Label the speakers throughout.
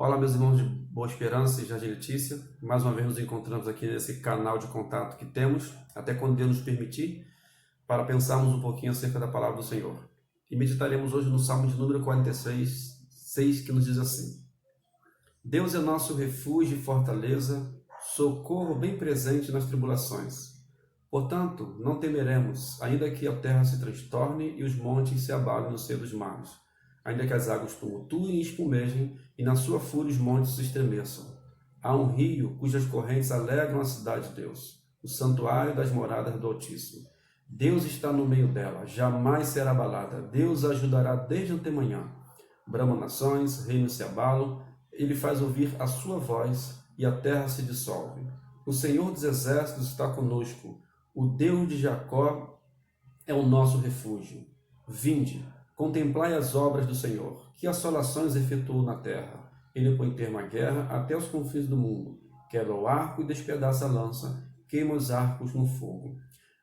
Speaker 1: Olá, meus irmãos de Boa Esperança e Jardim Letícia. Mais uma vez nos encontramos aqui nesse canal de contato que temos, até quando Deus nos permitir, para pensarmos um pouquinho acerca da palavra do Senhor. E meditaremos hoje no Salmo de número 46, 6, que nos diz assim: Deus é nosso refúgio e fortaleza, socorro bem presente nas tribulações. Portanto, não temeremos, ainda que a terra se transtorne e os montes se abalem no seio dos mares, ainda que as águas tumultuem e espumejem, e na sua fúria os montes se estremeçam. Há um rio cujas correntes alegram a cidade de Deus, o santuário das moradas do Altíssimo. Deus está no meio dela, jamais será abalada. Deus a ajudará desde antemanhã. Bramam nações, reinos se abalam, ele faz ouvir a sua voz e a terra se dissolve. O Senhor dos exércitos está conosco, o Deus de Jacó é o nosso refúgio. Vinde, contemplai as obras do Senhor, que assolações efetuou na terra. Ele põe termo à guerra até os confins do mundo, quebra o arco e despedaça a lança, queima os arcos no fogo.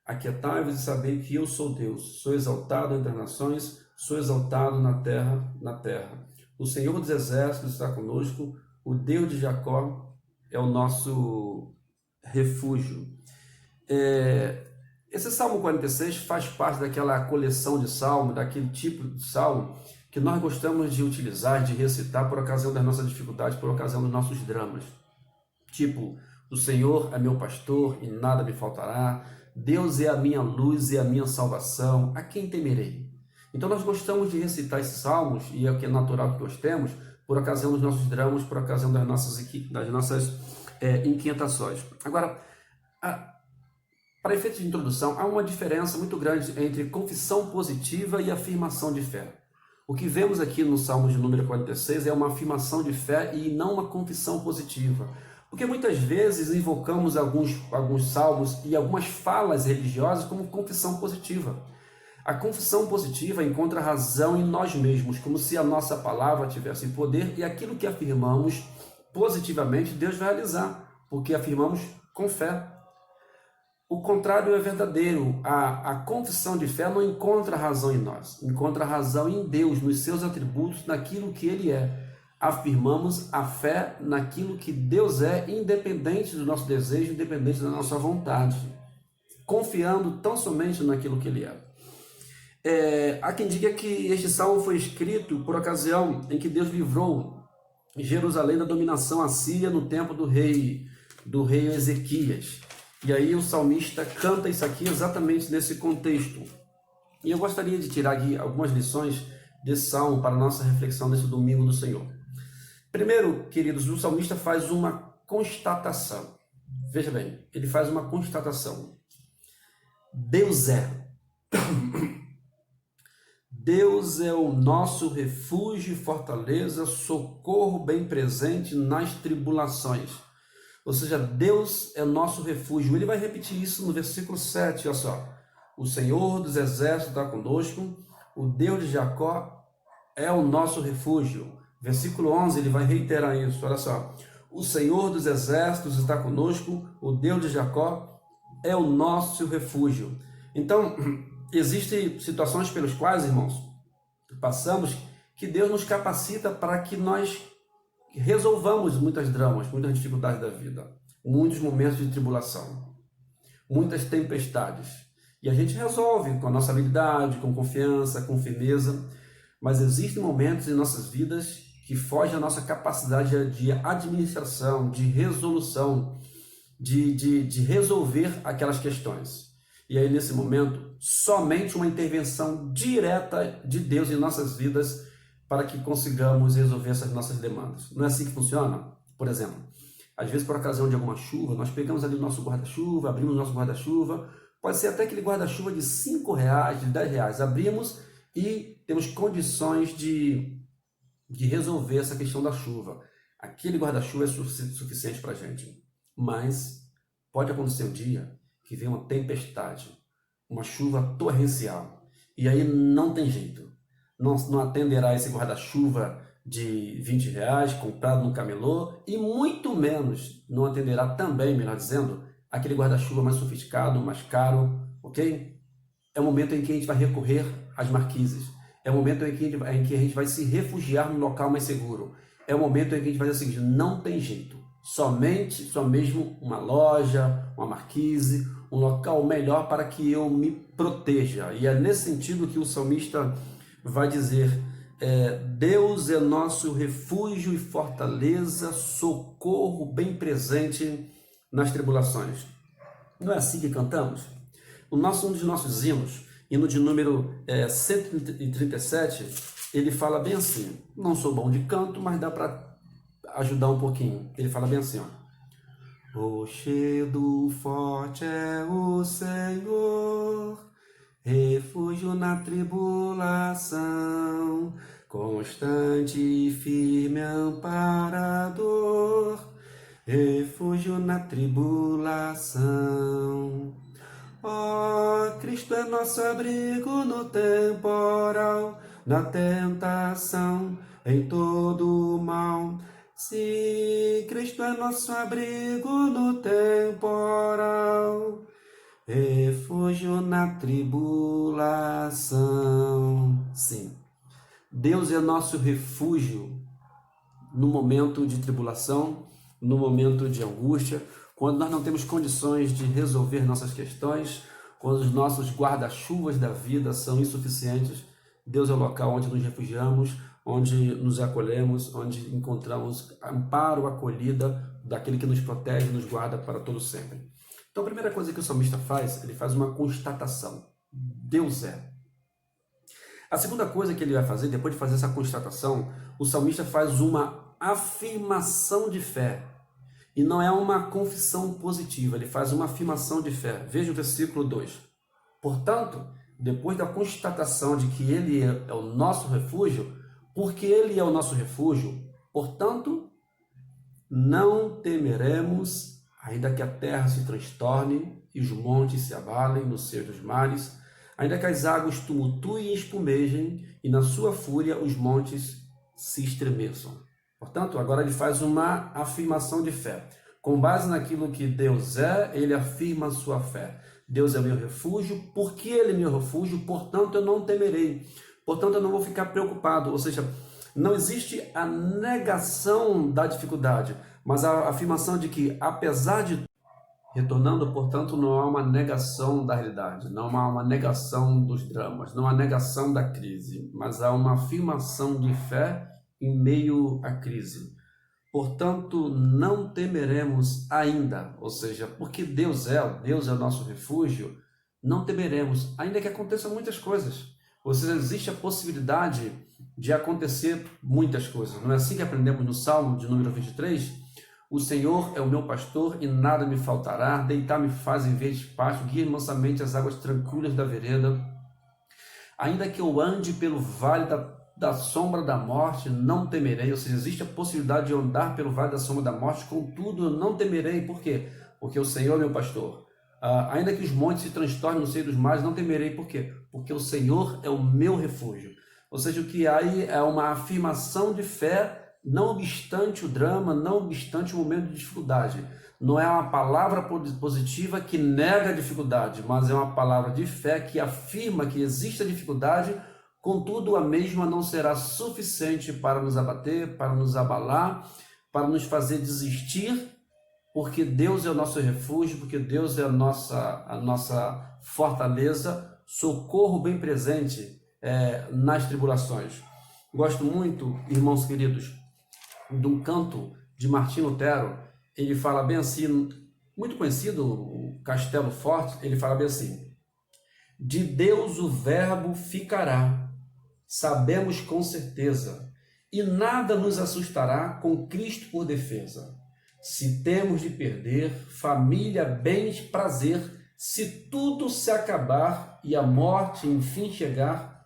Speaker 1: Aquietai-vos e sabei que eu sou Deus, sou exaltado entre as nações, sou exaltado na terra. O Senhor dos exércitos está conosco, o Deus de Jacó é o nosso refúgio. Esse Salmo 46 faz parte daquela coleção de salmos, daquele tipo de salmo que nós gostamos de utilizar, de recitar por ocasião das nossas dificuldades, por ocasião dos nossos dramas. Tipo, o Senhor é meu pastor e nada me faltará, Deus é a minha luz e a minha salvação, a quem temerei? Então nós gostamos de recitar esses salmos, e é o que é natural que gostemos, por ocasião dos nossos dramas, por ocasião das nossas inquietações. Agora, para efeito de introdução, há uma diferença muito grande entre confissão positiva e afirmação de fé. O que vemos aqui no Salmo de número 46 é uma afirmação de fé e não uma confissão positiva. Porque muitas vezes invocamos alguns salmos e algumas falas religiosas como confissão positiva. A confissão positiva encontra razão em nós mesmos, como se a nossa palavra tivesse poder e aquilo que afirmamos positivamente Deus vai realizar, porque afirmamos com fé. O contrário é verdadeiro. A confissão de fé não encontra razão em nós, encontra razão em Deus, nos seus atributos, naquilo que Ele é. Afirmamos a fé naquilo que Deus é, independente do nosso desejo, independente da nossa vontade, confiando tão somente naquilo que Ele é. Há quem diga que este salmo foi escrito por ocasião em que Deus livrou Jerusalém da dominação assíria no tempo do rei Ezequias. E aí o salmista canta isso aqui exatamente nesse contexto. E eu gostaria de tirar aqui algumas lições desse salmo para a nossa reflexão nesse domingo do Senhor. Primeiro, queridos, o salmista faz uma constatação. Veja bem, ele faz uma constatação. Deus é. Deus é o nosso refúgio e fortaleza, socorro bem presente nas tribulações. Ou seja, Deus é nosso refúgio. Ele vai repetir isso no versículo 7, olha só. O Senhor dos exércitos está conosco, o Deus de Jacó é o nosso refúgio. Versículo 11, ele vai reiterar isso, olha só. O Senhor dos exércitos está conosco, o Deus de Jacó é o nosso refúgio. Então, existem situações pelas quais, irmãos, passamos, que Deus nos capacita para que nós resolvamos muitas dramas, muitas dificuldades da vida, muitos momentos de tribulação, muitas tempestades. E a gente resolve com a nossa habilidade, com confiança, com firmeza, mas existem momentos em nossas vidas que fogem à nossa capacidade de administração, de resolução, de resolver aquelas questões. E aí, nesse momento, somente uma intervenção direta de Deus em nossas vidas para que consigamos resolver essas nossas demandas. Não é assim que funciona? Por exemplo, às vezes por ocasião de alguma chuva, nós pegamos ali o nosso guarda-chuva, abrimos o nosso guarda-chuva, pode ser até aquele guarda-chuva de R$5, de R$10, abrimos e temos condições de resolver essa questão da chuva. Aquele guarda-chuva é suficiente para a gente. Mas pode acontecer um dia que vem uma tempestade, uma chuva torrencial, e aí não tem jeito. Não atenderá esse guarda-chuva de R$20 comprado no camelô, e muito menos não atenderá também, melhor dizendo, aquele guarda-chuva mais sofisticado, mais caro, ok? É o momento em que a gente vai recorrer às marquises, é o momento em que a gente vai se refugiar num local mais seguro. é o momento em que a gente vai dizer o seguinte: não tem jeito, só mesmo uma loja, uma marquise, um local melhor para que eu me proteja. E é nesse sentido que o salmista vai dizer: Deus é nosso refúgio e fortaleza, socorro bem presente nas tribulações. Não é assim que cantamos? Um dos nossos hinos, hino de número 137, ele fala bem assim. Não sou bom de canto, mas dá para ajudar um pouquinho. Ele fala bem assim, ó: rochedo forte é o Senhor, refúgio na tribulação, constante e firme amparador, refúgio na tribulação. Ó, Cristo é nosso abrigo no temporal, na tentação, em todo o mal. Sim, Cristo é nosso abrigo no temporal, refúgio na tribulação. Sim, Deus é nosso refúgio no momento de tribulação, no momento de angústia, quando nós não temos condições de resolver nossas questões, quando os nossos guarda-chuvas da vida são insuficientes. Deus é o local onde nos refugiamos, onde nos acolhemos, onde encontramos amparo, acolhida daquele que nos protege e nos guarda para todo sempre. Então a primeira coisa que o salmista faz, ele faz uma constatação: Deus é. A segunda coisa que ele vai fazer, depois de fazer essa constatação, o salmista faz uma afirmação de fé. E não é uma confissão positiva, ele faz uma afirmação de fé. Veja o versículo 2. Portanto, depois da constatação de que ele é o nosso refúgio, porque ele é o nosso refúgio, portanto, não temeremos, ainda que a terra se transtorne e os montes se abalem no seio dos mares, ainda que as águas tumultuem e espumejem e na sua fúria os montes se estremeçam. Portanto, agora ele faz uma afirmação de fé. Com base naquilo que Deus é, ele afirma a sua fé. Deus é meu refúgio, porque ele é meu refúgio, portanto eu não temerei. Portanto eu não vou ficar preocupado. Ou seja, não existe a negação da dificuldade, mas a afirmação de que, apesar de... Retornando, portanto, não há uma negação da realidade, não há uma negação dos dramas, não há negação da crise, mas há uma afirmação de fé em meio à crise. Portanto, não temeremos ainda, ou seja, porque Deus é o nosso refúgio, não temeremos, ainda que aconteçam muitas coisas. Ou seja, existe a possibilidade de acontecer muitas coisas. Não é assim que aprendemos no Salmo de número 23? O Senhor é o meu pastor e nada me faltará, deitar-me faz em verdes pastos, guia mansamente as águas tranquilas da vereda. Ainda que eu ande pelo vale da sombra da morte, não temerei. Ou seja, existe a possibilidade de andar pelo vale da sombra da morte, contudo, eu não temerei. Por quê? Porque o Senhor é meu pastor. Ainda que os montes se transtornem no seio dos mares, não temerei. Por quê? Porque o Senhor é o meu refúgio. Ou seja, o que há aí é uma afirmação de fé, não obstante o drama, não obstante o momento de dificuldade. Não é uma palavra positiva que nega a dificuldade, mas é uma palavra de fé que afirma que existe a dificuldade, contudo a mesma não será suficiente para nos abater, para nos abalar, para nos fazer desistir, porque Deus é o nosso refúgio, porque Deus é a nossa fortaleza, socorro bem presente nas tribulações. Gosto muito, irmãos queridos, de um canto de Martinho Lutero. Ele fala bem assim, muito conhecido, o Castelo Forte. Ele fala bem assim: de Deus o verbo ficará, sabemos com certeza, e nada nos assustará com Cristo por defesa. Se temos de perder família, bens, prazer, se tudo se acabar e a morte enfim chegar,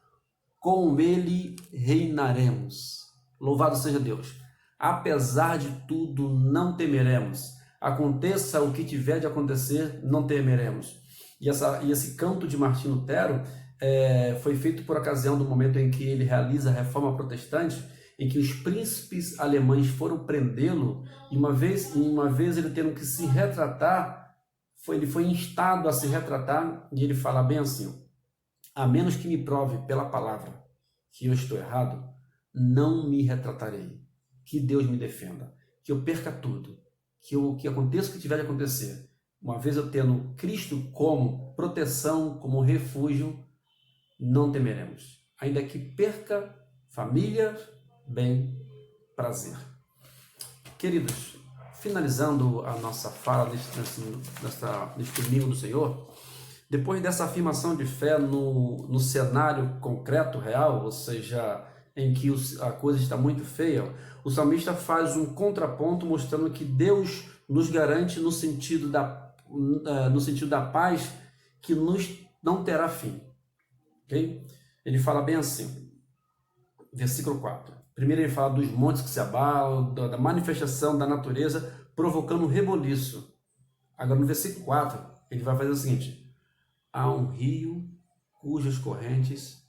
Speaker 1: com ele reinaremos. Louvado seja Deus! Apesar de tudo, não temeremos. Aconteça o que tiver de acontecer, não temeremos. E esse canto de Martinho Lutero foi feito por ocasião do momento em que ele realiza a Reforma Protestante, em que os príncipes alemães foram prendê-lo, e uma vez ele tendo que se retratar, ele foi instado a se retratar, e ele fala bem assim: a menos que me prove pela palavra que eu estou errado, não me retratarei. que Deus me defenda, que eu perca tudo, que aconteça o que tiver de acontecer. Uma vez eu tendo Cristo como proteção, como refúgio, não temeremos. Ainda que perca família, bem, prazer. Queridos, finalizando a nossa fala neste domingo do Senhor, depois dessa afirmação de fé no cenário concreto, real, ou seja, em que a coisa está muito feia, o salmista faz um contraponto mostrando que Deus nos garante no sentido da paz que não terá fim. Okay? Ele fala bem assim, versículo 4. Primeiro ele fala dos montes que se abalam, da manifestação da natureza provocando um reboliço. Agora no versículo 4 ele vai fazer o seguinte: há um rio cujas correntes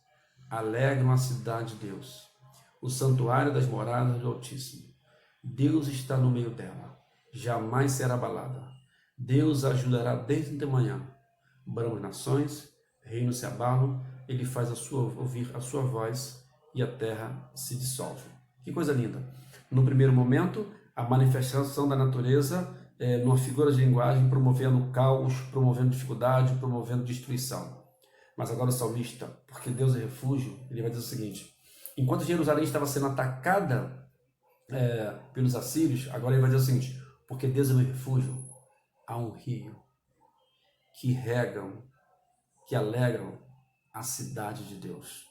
Speaker 1: alegram a cidade de Deus, o santuário das moradas do Altíssimo. Deus está no meio dela, jamais será abalada. Deus a ajudará desde de manhã. Bramam nações, reinos se abalam, ele faz ouvir a sua voz e a terra se dissolve. Que coisa linda! No primeiro momento, a manifestação da natureza numa figura de linguagem, promovendo caos, promovendo dificuldade, promovendo destruição. Mas agora o salmista, porque Deus é refúgio, ele vai dizer o seguinte: enquanto Jerusalém estava sendo atacada pelos assírios, agora ele vai dizer o seguinte: porque Deus é meu refúgio, há um rio que regam, que alegram a cidade de Deus.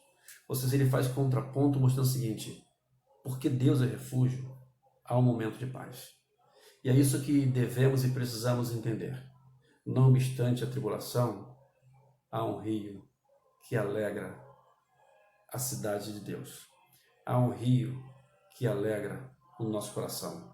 Speaker 1: Ou seja, ele faz contraponto mostrando o seguinte: porque Deus é refúgio, há um momento de paz. E é isso que devemos e precisamos entender. Não obstante a tribulação, há um rio que alegra a cidade de Deus. Há um rio que alegra o nosso coração.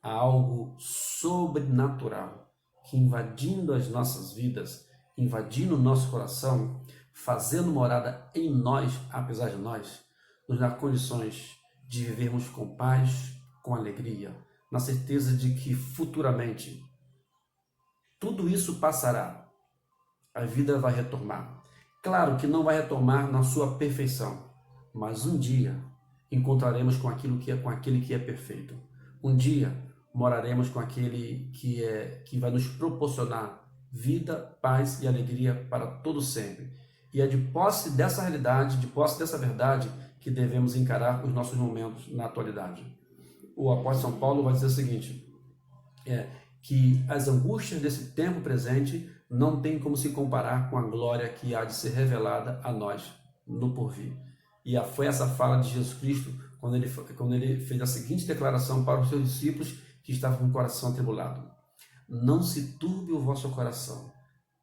Speaker 1: Há algo sobrenatural que, invadindo as nossas vidas, invadindo o nosso coração, fazendo morada em nós, apesar de nós, nos dá condições de vivermos com paz, com alegria, na certeza de que futuramente tudo isso passará, a vida vai retomar. Claro que não vai retomar na sua perfeição, mas um dia encontraremos com aquele que é perfeito. Um dia moraremos com aquele que vai nos proporcionar vida, paz e alegria para todo sempre. E é de posse dessa realidade, de posse dessa verdade, que devemos encarar os nossos momentos na atualidade. O apóstolo São Paulo vai dizer o seguinte: que as angústias desse tempo presente não têm como se comparar com a glória que há de ser revelada a nós no porvir. E foi essa fala de Jesus Cristo quando ele fez a seguinte declaração para os seus discípulos que estavam com o coração atribulado: não se turbe o vosso coração,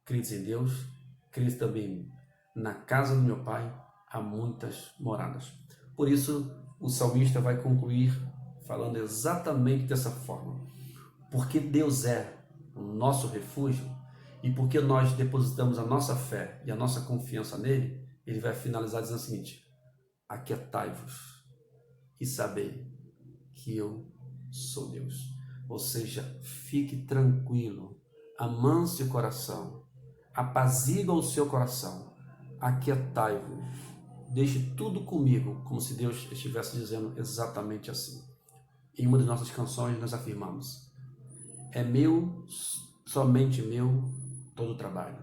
Speaker 1: credes em Deus, credes também em mim. Na casa do meu Pai há muitas moradas. Por isso o salmista vai concluir falando exatamente dessa forma: porque Deus é o nosso refúgio e porque nós depositamos a nossa fé e a nossa confiança nele, ele vai finalizar dizendo o seguinte: aquietai-vos e sabei que eu sou Deus. Ou seja, fique tranquilo, amance o coração, apaziga o seu coração, aquietai-vos, deixe tudo comigo, como se Deus estivesse dizendo exatamente assim. Em uma de nossas canções nós afirmamos: é meu, somente meu, todo o trabalho,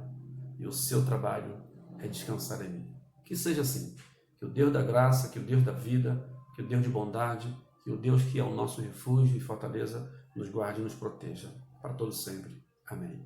Speaker 1: e o seu trabalho é descansar em mim. Que seja assim, que o Deus da graça, que o Deus da vida, que o Deus de bondade, que o Deus que é o nosso refúgio e fortaleza nos guarde e nos proteja para todo sempre. Amém.